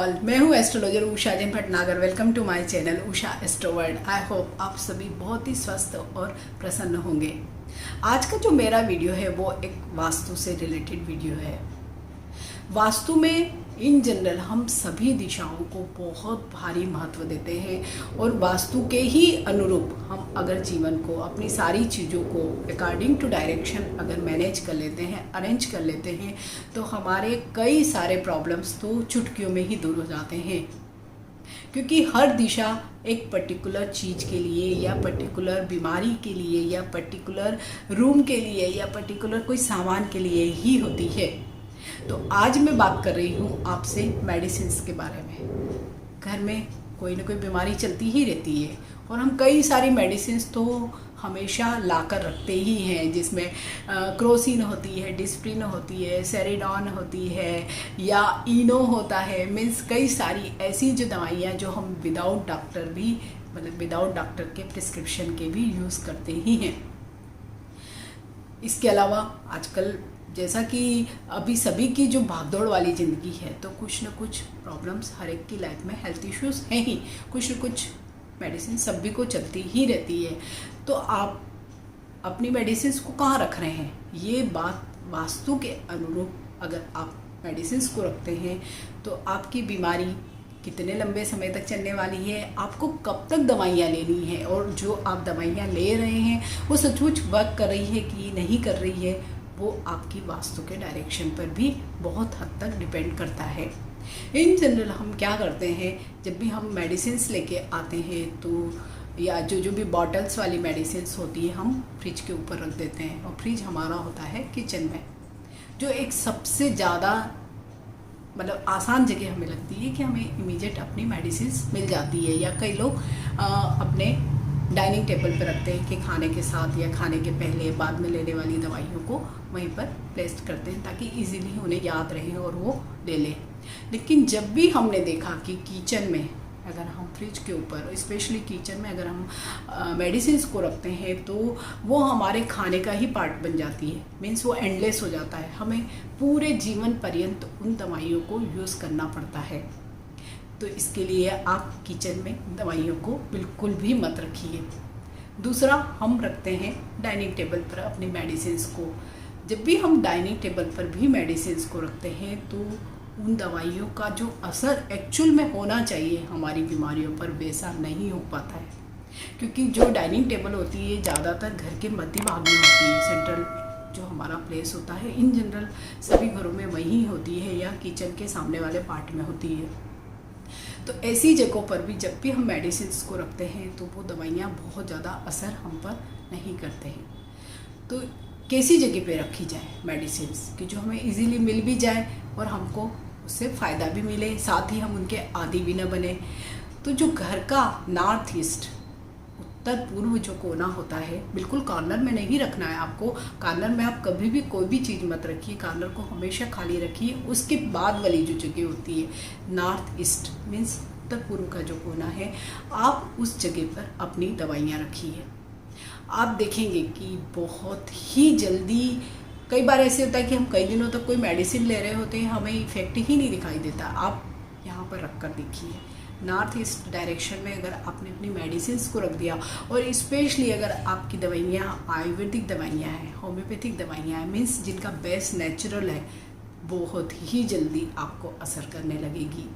All, मैं हूँ astrologer Usha Jain Bhatnagar. Welcome to my channel Usha astro world. I hope आप सभी बहुत ही स्वस्थ और प्रसन्न होंगे। आज का जो मेरा वीडियो है वो एक वास्तु से रिलेटेड वीडियो है। वास्तु में इन जनरल हम सभी दिशाओं को बहुत भारी महत्व देते हैं और वास्तु के ही अनुरूप हम अगर जीवन को, अपनी सारी चीज़ों को अकॉर्डिंग टू डायरेक्शन अगर मैनेज कर लेते हैं, अरेंज कर लेते हैं, तो हमारे कई सारे प्रॉब्लम्स तो चुटकियों में ही दूर हो जाते हैं। क्योंकि हर दिशा एक पर्टिकुलर चीज़ के लिए या पर्टिकुलर बीमारी के लिए या पर्टिकुलर रूम के लिए या पर्टिकुलर कोई सामान के लिए ही होती है। तो आज मैं बात कर रही हूँ आपसे मेडिसिन्स के बारे में। घर में कोई ना कोई बीमारी चलती ही रहती है और हम कई सारी मेडिसिन्स तो हमेशा लाकर रखते ही हैं, जिसमें क्रोसिन होती है, डिस्प्रिन होती है, सेरिडॉन होती है या इनो होता है। मीन्स कई सारी ऐसी जो दवाइयाँ जो हम विदाउट डॉक्टर भी, मतलब विदाउट डॉक्टर के प्रिस्क्रिप्शन के भी यूज़ करते ही हैं। इसके अलावा आजकल जैसा कि अभी सभी की जो भागदौड़ वाली ज़िंदगी है, तो कुछ न कुछ प्रॉब्लम्स हर एक की लाइफ में, हेल्थ इश्यूज़ हैं ही, कुछ न कुछ मेडिसिन सभी को चलती ही रहती है। तो आप अपनी मेडिसिन को कहाँ रख रहे हैं, ये बात वास्तु के अनुरूप अगर आप मेडिसिन को रखते हैं तो आपकी बीमारी कितने लंबे समय तक चलने वाली है, आपको कब तक दवाइयाँ लेनी है, और जो आप दवाइयाँ ले रहे हैं वो सचमुच वर्क कर रही है कि नहीं कर रही है, वो आपकी वास्तु के डायरेक्शन पर भी बहुत हद तक डिपेंड करता है। इन जनरल हम क्या करते हैं, जब भी हम मेडिसिन्स लेके आते हैं तो या जो भी बॉटल्स वाली मेडिसिन्स होती है हम फ्रिज के ऊपर रख देते हैं। और फ्रिज हमारा होता है किचन में, जो एक सबसे ज़्यादा मतलब आसान जगह हमें लगती है कि हमें इमीडिएट अपनी मेडिसिन्स मिल जाती है। या कई लोग अपने डाइनिंग टेबल पर रखते हैं कि खाने के साथ या खाने के पहले बाद में लेने वाली दवाइयों को वहीं पर प्लेस करते हैं ताकि इजीली उन्हें याद रहे और वो ले लें। लेकिन जब भी हमने देखा कि किचन में अगर हम फ्रिज के ऊपर, स्पेशली किचन में अगर हम मेडिसिन्स को रखते हैं तो वो हमारे खाने का ही पार्ट बन जाती है। मीन्स वो एंडलेस हो जाता है, हमें पूरे जीवन पर्यंत उन दवाइयों को यूज़ करना पड़ता है। तो इसके लिए आप किचन में दवाइयों को बिल्कुल भी मत रखिए। दूसरा, हम रखते हैं डाइनिंग टेबल पर अपनी मेडिसिन्स को। जब भी हम डाइनिंग टेबल पर भी मेडिसिन्स को रखते हैं तो उन दवाइयों का जो असर एक्चुअल में होना चाहिए हमारी बीमारियों पर, वैसा नहीं हो पाता है। क्योंकि जो डाइनिंग टेबल होती है ज़्यादातर घर के मध्य भाग में होती है, सेंट्रल जो हमारा प्लेस होता है, इन जनरल सभी घरों में वही होती है या किचन के सामने वाले पार्ट में होती है। तो ऐसी जगहों पर भी जब भी हम मेडिसिन्स को रखते हैं तो वो दवाइयाँ बहुत ज़्यादा असर हम पर नहीं करते हैं। तो कैसी जगह पे रखी जाए मेडिसिन्स कि जो हमें इजीली मिल भी जाए और हमको उससे फ़ायदा भी मिले, साथ ही हम उनके आदी भी न बने। तो जो घर का नॉर्थ ईस्ट, उत्तर पूर्व जो कोना होता है, बिल्कुल कॉर्नर में नहीं रखना है आपको। कॉर्नर में आप कभी भी कोई भी चीज़ मत रखिए, कॉर्नर को हमेशा खाली रखिए। उसके बाद वाली जो जगह होती है नॉर्थ ईस्ट, मीन्स उत्तर पूर्व का जो कोना है, आप उस जगह पर अपनी दवाइयाँ रखिए। आप देखेंगे कि बहुत ही जल्दी, कई बार ऐसे होता है कि हम कई दिनों तक कोई मेडिसिन ले रहे होते हैं, हमें इफेक्ट ही नहीं दिखाई देता। आप यहाँ पर रख कर देखिए, नॉर्थ ईस्ट डायरेक्शन में अगर आपने अपनी मेडिसिन्स को रख दिया, और स्पेशली अगर आपकी दवाइयाँ आयुर्वेदिक दवाइयाँ हैं, होम्योपैथिक दवाइयाँ हैं, मीन्स जिनका बेस नेचुरल है, बहुत ही जल्दी आपको असर करने लगेगी।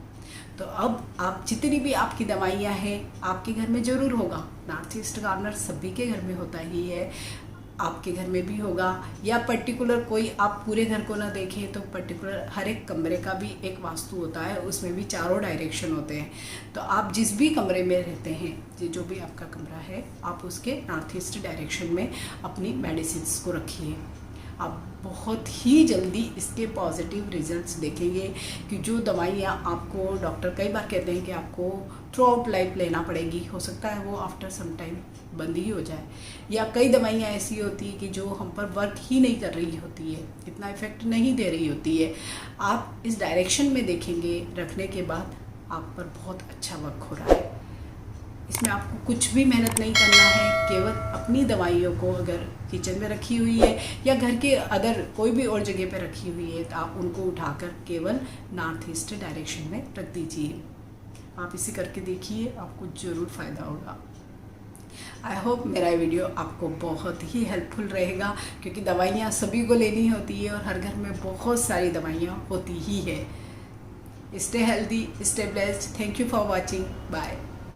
तो अब आप जितनी भी आपकी दवाइयाँ हैं आपके घर में ज़रूर होगा। नॉर्थ ईस्ट कॉर्नर सभी के घर में होता ही है, आपके घर में भी होगा। या पर्टिकुलर कोई, आप पूरे घर को ना देखें तो पर्टिकुलर हर एक कमरे का भी एक वास्तु होता है, उसमें भी चारों डायरेक्शन होते हैं। तो आप जिस भी कमरे में रहते हैं, जो भी आपका कमरा है, आप उसके नॉर्थ ईस्ट डायरेक्शन में अपनी मेडिसिन्स को रखिए। आप बहुत ही जल्दी इसके पॉजिटिव रिजल्ट्स देखेंगे कि जो दवाइयाँ आपको डॉक्टर कई बार कहते हैं कि आपको थ्रू आउट लाइफ लेना पड़ेगी, हो सकता है वो आफ्टर सम टाइम बंद ही हो जाए। या कई दवाइयाँ ऐसी होती है कि जो हम पर वर्क ही नहीं कर रही होती है, इतना इफेक्ट नहीं दे रही होती है। आप इस डायरेक्शन में देखेंगे रखने के बाद आप पर बहुत अच्छा वर्क हो रहा है। इसमें आपको कुछ भी मेहनत नहीं करना है, केवल अपनी दवाइयों को अगर किचन में रखी हुई है या घर के अदर कोई भी और जगह पे रखी हुई है तो आप उनको उठाकर केवल नॉर्थ ईस्ट डायरेक्शन में रख दीजिए। आप इसे करके देखिए, आपको ज़रूर फ़ायदा होगा। आई होप मेरा वीडियो आपको बहुत ही हेल्पफुल रहेगा, क्योंकि दवाइयाँ सभी को लेनी होती है और हर घर में बहुत सारी दवाइयाँ होती ही है। Stay healthy, stay blessed. Thank you for watching. Bye.